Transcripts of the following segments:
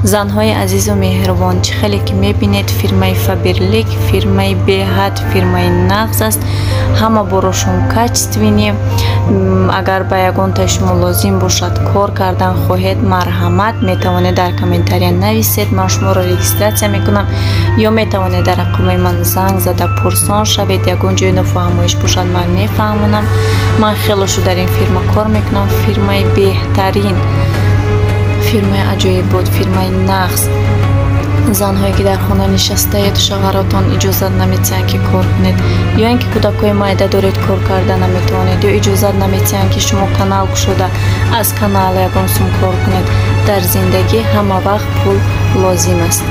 زنهای عزیز و مهربان، چه خیلی که میبینید فیرمای فابرلیک، فیرمای بهت، فیرمای نغز است. همه براشون کачественні. اگر با یگان تا شما لازم باشد کار کردن خواهید، مرحمت، میتوانید در کامنتاریا نویسید، من شما را رجیستراسیون میکنم، یا میتوانید در رقم من زنگ زده پرسان شوید. یگان جای نفهمیش باشد من میفهمونم. من خیلی شو در این فیرما کار میکنم. فیرمای بهترین، فیرمای عجایب بود، فیرمای نغز. زنهایی که در خانه نشسته اید، شوهراتان اجازه نمیتین که کار کنید، یا اینکه کودکای مایده دارید کار کرده نمیتوانید، یا اجازه نمیتین که شما کانال کشوده از کانال یگان سوم کار کنید. در زندگی همه وقت پول لازم است.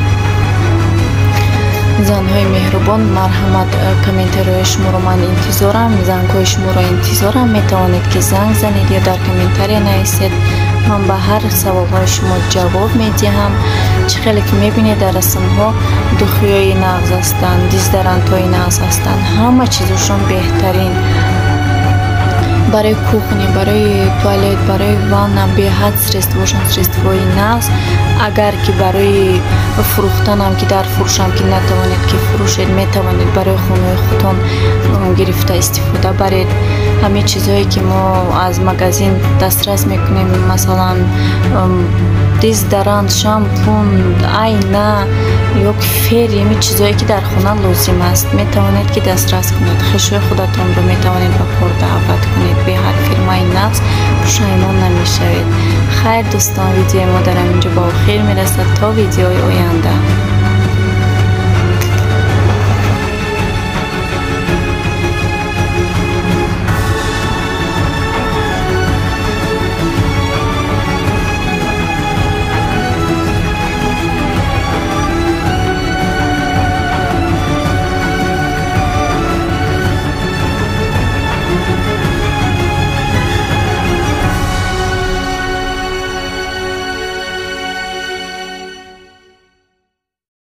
زنهای مهربان، مرحمت، کامنت‌های شما رو من انتظارم، زنگ‌های شما رو انتظارم. میتوانید که زنگ زنید یا در کامنت‌ها نویسید، من به هر سوال‌های شما جواب میدهم. چه خیلی که میبینید در رسم‌ها دخیای نغز هستند، دیزدرنت‌های نغز هستند، همه چیزشون بهترین برای کوخنی، برای توالت، برای واننا به حد سرست باشن، سرست‌های نغز. اگر که برای فروختن هم که در فروش هم که نتوانید که فروشید، میتوانید برای خونه خودتان گرفته استفاده برید. همه چیزهایی که ما از مغازین دسترس میکنیم، مثلا دیزدرنت، شامپون، آینه یا فر، همه چیزهایی که در خانه لازم است میتوانید که دسترس کنید. خوشی خودتان رو میتوانید با کار دعوت کنید. به هر فیرمای نغز پشیمان نمیشوید. خیر دوستان، ویدیوی ما در اینجا با خیر میرسد. تا ویدیوی آینده.